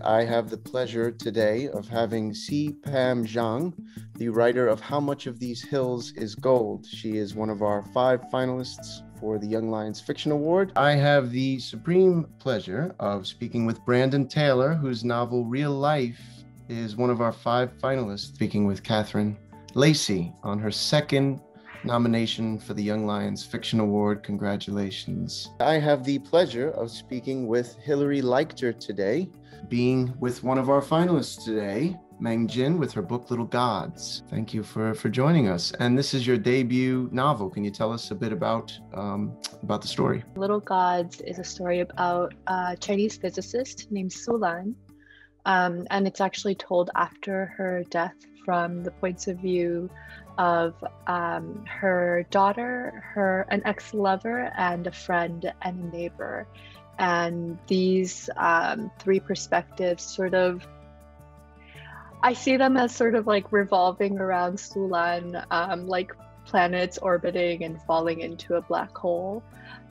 I have the pleasure today of having C. Pam Zhang, the writer of How Much of These Hills is Gold. She is one of our 5 finalists for the Young Lions Fiction Award. I have the supreme pleasure of speaking with Brandon Taylor, whose novel Real Life is one of our 5 finalists, speaking with Catherine Lacey on her 2nd nomination for the Young Lions Fiction Award. Congratulations. I have the pleasure of speaking with Hilary Leichter today, being with one of our finalists today, Meng Jin, with her book Little Gods. Thank you for joining us. And this is your debut novel. Can you tell us a bit about the story? Little Gods is a story about a Chinese physicist named Sulan, and it's actually told after her death from the points of view of her daughter, an ex-lover, and a friend and a neighbor. And these 3 perspectives I see them as sort of like revolving around Sulan, like planets orbiting and falling into a black hole.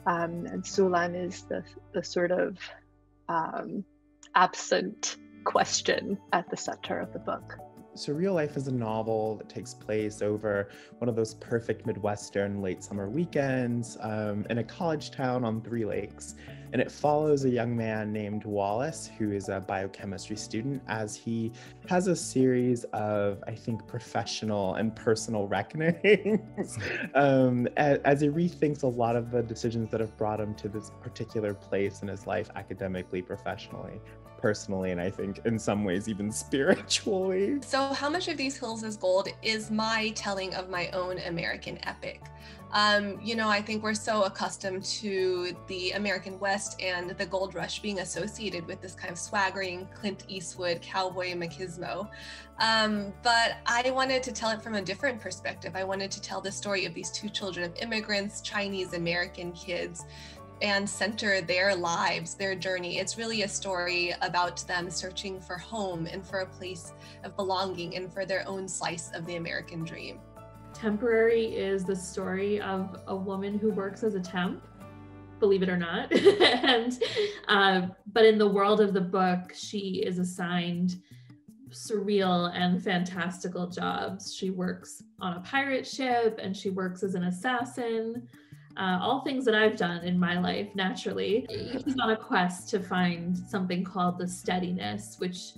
And Sulan is the sort of absent question at the center of the book. So Real Life is a novel that takes place over one of those perfect Midwestern late summer weekends in a college town on 3 lakes. And it follows a young man named Wallace, who is a biochemistry student, as he has a series of, I think, professional and personal reckonings as he rethinks a lot of the decisions that have brought him to this particular place in his life, academically, professionally, personally, and I think in some ways even spiritually. So How Much of These Hills is Gold is my telling of my own American epic. I think we're so accustomed to the American West and the gold rush being associated with this kind of swaggering Clint Eastwood cowboy machismo. But I wanted to tell it from a different perspective. I wanted to tell the story of these 2 children of immigrants, Chinese American kids, and center their lives, their journey. It's really a story about them searching for home and for a place of belonging and for their own slice of the American dream. Temporary is the story of a woman who works as a temp, believe it or not. But in the world of the book, she is assigned surreal and fantastical jobs. She works on a pirate ship and she works as an assassin. All things that I've done in my life, naturally. He's on a quest to find something called the steadiness, which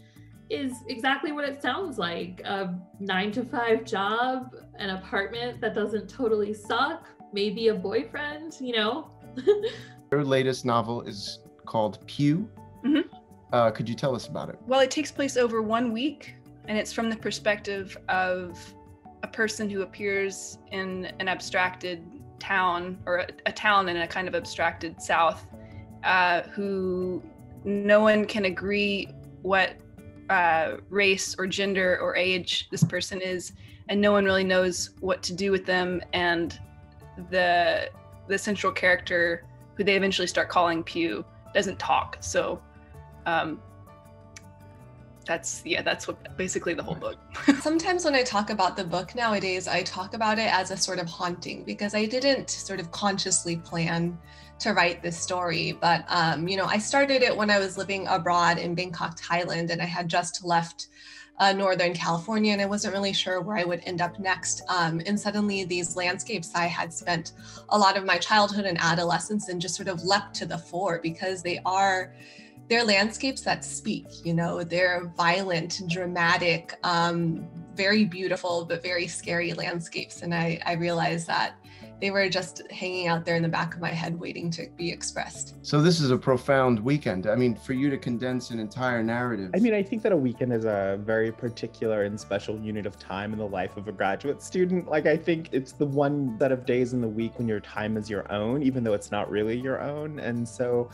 is exactly what it sounds like. A 9-to-5 job, an apartment that doesn't totally suck, maybe a boyfriend, Your latest novel is called Pew. Mm-hmm. Could you tell us about it? Well, it takes place over 1 week, and it's from the perspective of a person who appears in an abstracted town, or a town in a kind of abstracted South, who no one can agree what race or gender or age this person is, and no one really knows what to do with them. And the central character, who they eventually start calling Pew, doesn't talk. So that's what basically the whole book. Sometimes when I talk about the book nowadays, I talk about it as a sort of haunting, because I didn't sort of consciously plan to write this story. But, I started it when I was living abroad in Bangkok, Thailand, and I had just left Northern California, and I wasn't really sure where I would end up next. And suddenly these landscapes I had spent a lot of my childhood and adolescence in just sort of leapt to the fore, because they're landscapes that speak, they're violent, dramatic, very beautiful, but very scary landscapes. And I realized that they were just hanging out there in the back of my head waiting to be expressed. So this is a profound weekend. I mean, for you to condense an entire narrative. I mean, I think that a weekend is a very particular and special unit of time in the life of a graduate student. Like, I think it's the one set of days in the week when your time is your own, even though it's not really your own. And so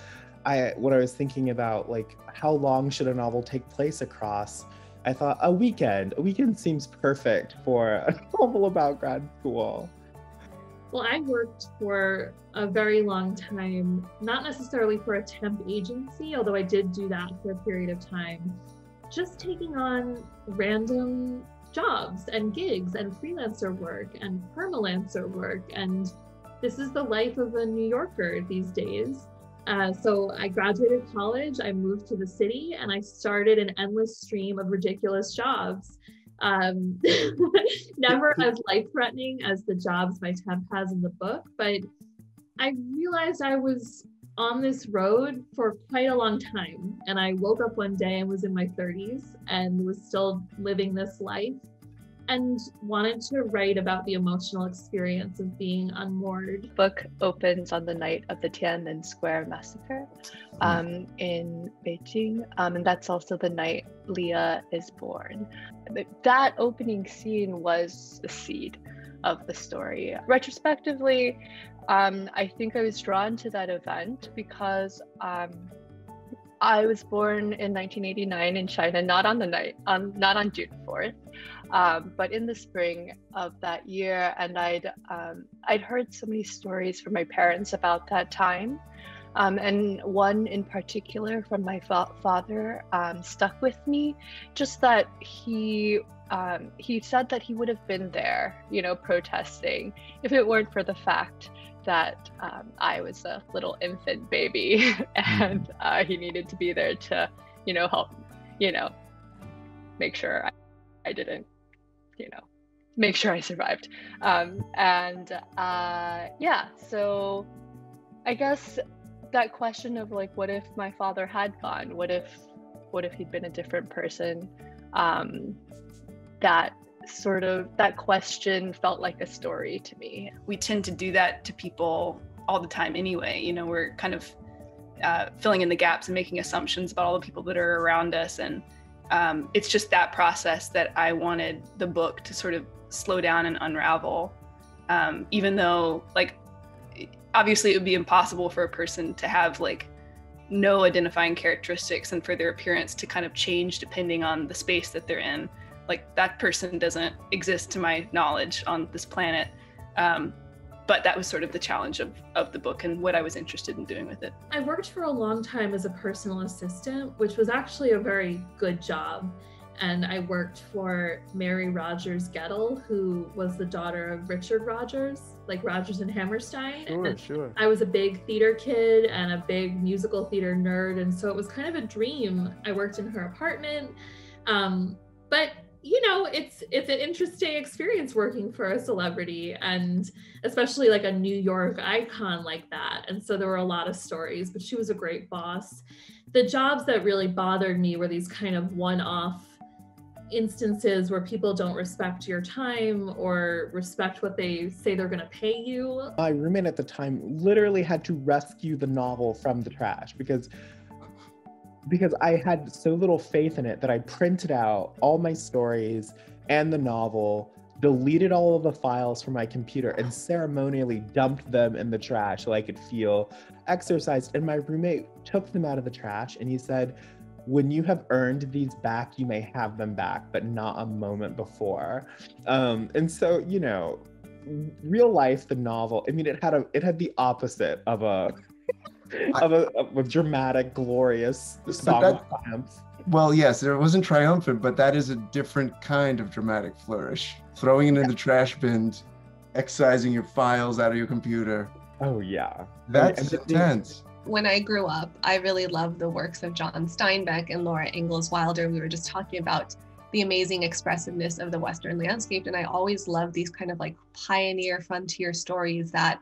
when I was thinking about, like, how long should a novel take place across, I thought a weekend seems perfect for a novel about grad school. Well, I worked for a very long time, not necessarily for a temp agency, although I did do that for a period of time, just taking on random jobs and gigs and freelancer work and permalancer work. And this is the life of a New Yorker these days. So I graduated college, I moved to the city, and I started an endless stream of ridiculous jobs. Never as life-threatening as the jobs my temp has in the book, but I realized I was on this road for quite a long time. And I woke up one day and was in my 30s and was still living this life and wanted to write about the emotional experience of being unmoored. The book opens on the night of the Tiananmen Square massacre in Beijing, and that's also the night Leah is born. That opening scene was the seed of the story. Retrospectively, I think I was drawn to that event because I was born in 1989 in China, not on June 4th, but in the spring of that year. And I'd heard so many stories from my parents about that time. And one in particular from my father stuck with me, just that he said that he would have been there, protesting, if it weren't for the fact that I was a little infant baby and he needed to be there to, help, make sure I didn't, make sure I survived. Yeah, so I guess that question of like, what if my father had gone? What if he'd been a different person? That question felt like a story to me. We tend to do that to people all the time anyway. We're kind of filling in the gaps and making assumptions about all the people that are around us. And it's just that process that I wanted the book to sort of slow down and unravel. Even though, like, obviously it would be impossible for a person to have like no identifying characteristics and for their appearance to kind of change depending on the space that they're in. Like, that person doesn't exist to my knowledge on this planet. But that was sort of the challenge of the book and what I was interested in doing with it. I worked for a long time as a personal assistant, which was actually a very good job. And I worked for Mary Rogers Gettle, who was the daughter of Richard Rogers, like Rogers and Hammerstein. Sure. I was a big theater kid and a big musical theater nerd. And so it was kind of a dream. I worked in her apartment. But it's an interesting experience working for a celebrity, and especially like a New York icon like that. And so there were a lot of stories, but she was a great boss. The jobs that really bothered me were these kind of one-off instances where people don't respect your time or respect what they say they're going to pay you. My roommate at the time literally had to rescue the novel from the trash because I had so little faith in it that I printed out all my stories and the novel, deleted all of the files from my computer, and ceremonially dumped them in the trash so I could feel exercised. And my roommate took them out of the trash and he said, "When you have earned these back, you may have them back, but not a moment before." And so, real life, the novel, I mean, it had the opposite of a dramatic, glorious song of triumph. Well, yes, it wasn't triumphant, but that is a different kind of dramatic flourish. Throwing it in the trash bin, excising your files out of your computer. Oh, yeah. That's intense. When I grew up, I really loved the works of John Steinbeck and Laura Ingalls Wilder. We were just talking about the amazing expressiveness of the Western landscape. And I always loved these kind of like pioneer frontier stories that,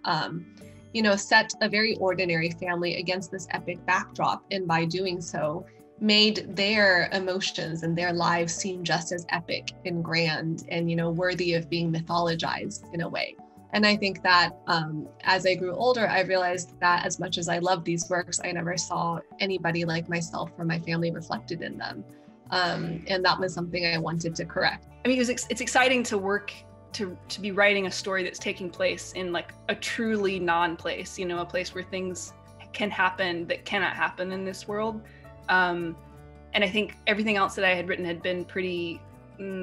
set a very ordinary family against this epic backdrop. And by doing so, made their emotions and their lives seem just as epic and grand and, worthy of being mythologized in a way. And I think that as I grew older, I realized that as much as I loved these works, I never saw anybody like myself or my family reflected in them. And that was something I wanted to correct. I mean, it's exciting to work to be writing a story that's taking place in like a truly non-place, a place where things can happen that cannot happen in this world. And I think everything else that I had written had been pretty,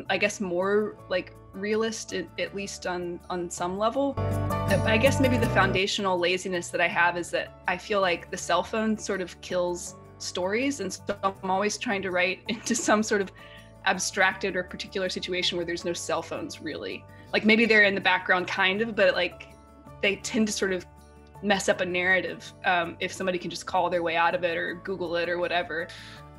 I guess, more like realist, at least on some level. I guess maybe the foundational laziness that I have is that I feel like the cell phone sort of kills stories. And so I'm always trying to write into some sort of abstracted or particular situation where there's no cell phones really. Like maybe they're in the background kind of, but like they tend to sort of mess up a narrative if somebody can just call their way out of it or Google it or whatever.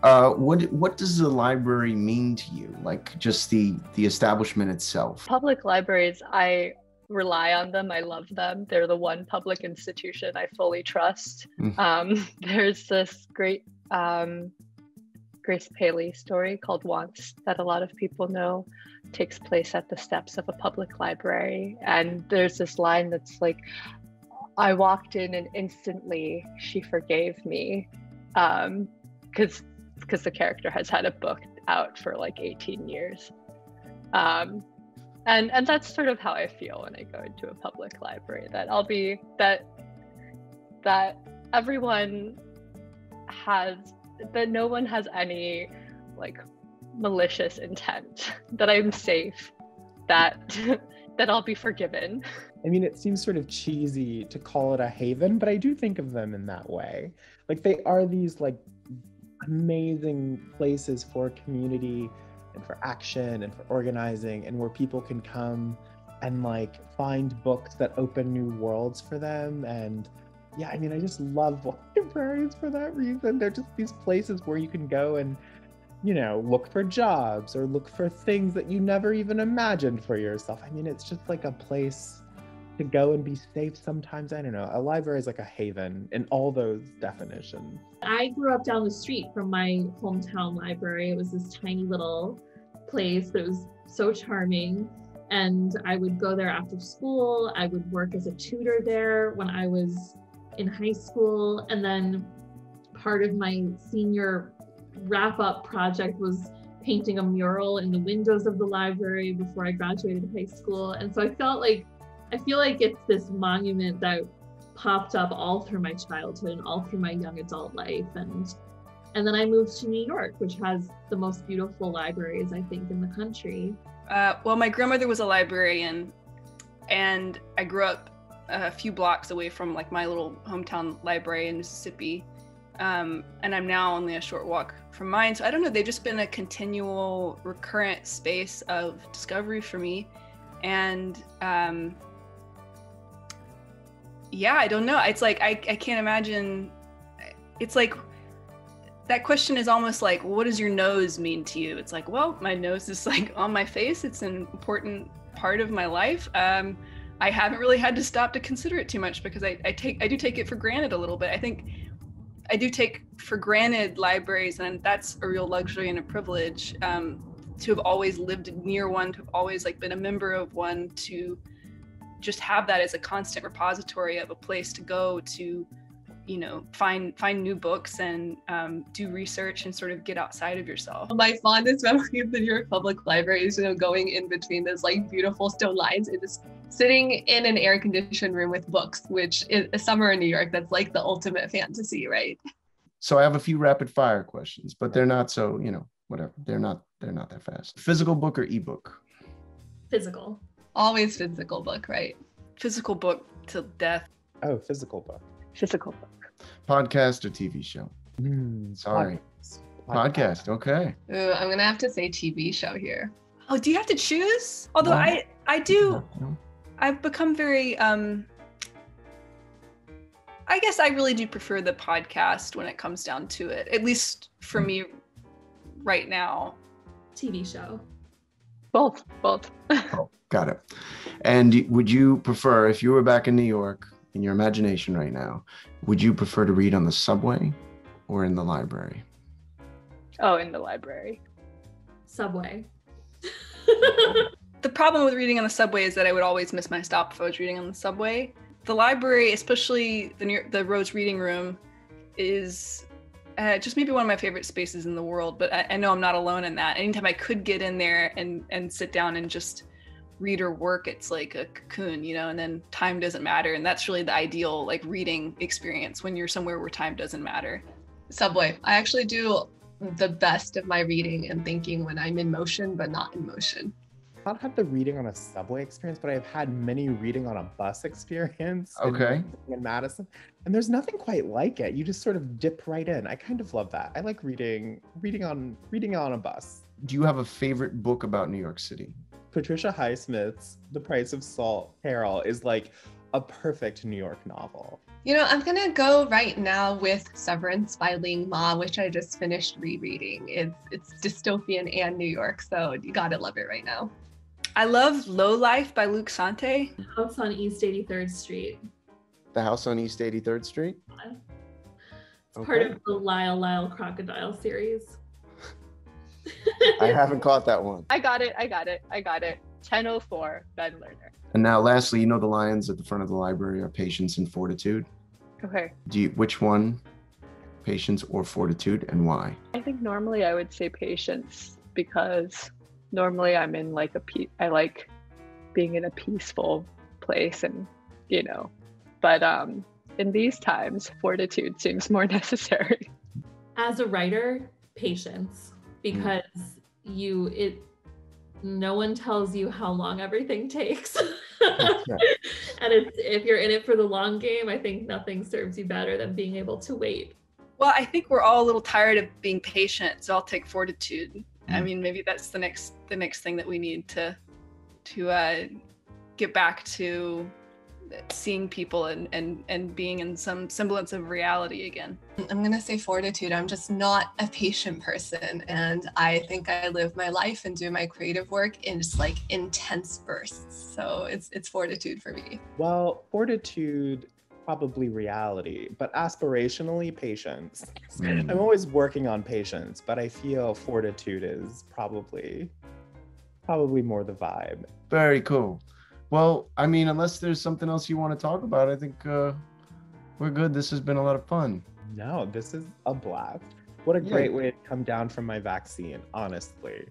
What does the library mean to you? Like just the establishment itself? Public libraries, I rely on them. I love them. They're the one public institution I fully trust. There's this great Grace Paley story called Once that a lot of people know, takes place at the steps of a public library. And there's this line that's like, I walked in and instantly she forgave me, because the character has had a book out for like 18 years. And that's sort of how I feel when I go into a public library, that I'll be, that everyone has, that no one has any like malicious intent, that I'm safe, that I'll be forgiven. I mean, it seems sort of cheesy to call it a haven, but I do think of them in that way. Like they are these like amazing places for community and for action and for organizing, and where people can come and like find books that open new worlds for them. And yeah, I mean, I just love libraries for that reason. They're just these places where you can go and, you know, look for jobs or look for things that you never even imagined for yourself. I mean, it's just like a place to go and be safe sometimes. I don't know. A library is like a haven in all those definitions. I grew up down the street from my hometown library. It was this tiny little place that was so charming. And I would go there after school. I would work as a tutor there when I was in high school. And then part of my senior wrap-up project was painting a mural in the windows of the library before I graduated high school. And so I feel like it's this monument that popped up all through my childhood and all through my young adult life. And then I moved to New York, which has the most beautiful libraries, I think, in the country. Well, my grandmother was a librarian, and I grew up a few blocks away from like my little hometown library in Mississippi. And I'm now only a short walk from mine. So I don't know, they've just been a continual recurrent space of discovery for me. And yeah, I don't know. It's like, I can't imagine. It's like, that question is almost like, what does your nose mean to you? It's like, well, my nose is like on my face. It's an important part of my life. I haven't really had to stop to consider it too much because I do take it for granted a little bit. I think I do take for granted libraries, and that's a real luxury and a privilege, to have always lived near one, to have always like been a member of one, to just have that as a constant repository of a place to go to, you know, find new books and do research and sort of get outside of yourself. My fondest memory of the New York Public Library is, you know, going in between those like beautiful stone lines and just sitting in an air-conditioned room with books, which is a summer in New York, that's like the ultimate fantasy, right? So I have a few rapid fire questions, but they're not so, you know, whatever. They're not that fast. Physical book or ebook? Physical. Always physical book, right? Physical book till death. Oh, physical book. Physical book. Podcast or TV show? Sorry. Podcast. Okay. Ooh, I'm gonna have to say TV show here. Oh, do you have to choose? Although I do. No. I've become very, I guess I really do prefer the podcast when it comes down to it, at least for me right now. TV show. Both. Oh, got it. And would you prefer, if you were back in New York, in your imagination right now, would you prefer to read on the subway or in the library? Oh, in the library. Subway. The problem with reading on the subway is that I would always miss my stop if I was reading on the subway. The library, especially the Rose Reading Room, is just maybe one of my favorite spaces in the world, but I know I'm not alone in that. Anytime I could get in there and sit down and just read or work, it's like a cocoon, you know, and then time doesn't matter. And that's really the ideal like reading experience, when you're somewhere where time doesn't matter. Subway. I actually do the best of my reading and thinking when I'm in motion, but not in motion. I've not had the reading on a subway experience, but I've had many reading on a bus experience. Okay. In Madison, and there's nothing quite like it. You just sort of dip right in. I kind of love that. I like reading on a bus. Do you have a favorite book about New York City? Patricia Highsmith's The Price of Salt, Carol, is like a perfect New York novel. You know, I'm gonna go right now with Severance by Ling Ma, which I just finished rereading. It's dystopian and New York, so you gotta love it right now. I love Low Life by Luke Sante. House on East 83rd Street. The House on East 83rd Street? It's part of the Lyle Crocodile series. I haven't caught that one. I got it. 1004, Ben Lerner. And now lastly, you know the lions at the front of the library are Patience and Fortitude. Okay. Which one, Patience or Fortitude, and why? I think normally I would say patience, because normally I'm in like I like being in a peaceful place, and but in these times, fortitude seems more necessary. As a writer, patience, because no one tells you how long everything takes. And if you're in it for the long game, I think nothing serves you better than being able to wait. Well, I think we're all a little tired of being patient, so I'll take fortitude. I mean, maybe that's the next thing that we need to get back to seeing people and being in some semblance of reality again. I'm gonna say fortitude. I'm just not a patient person, and I think I live my life and do my creative work in just like intense bursts. So it's fortitude for me. Well, fortitude, probably reality, but aspirationally patience. I'm always working on patience, but I feel fortitude is probably more the vibe. Very cool. Well, I mean, unless there's something else you want to talk about, I think we're good. This has been a lot of fun. No, this is a blast. What a great way to come down from my vaccine, honestly.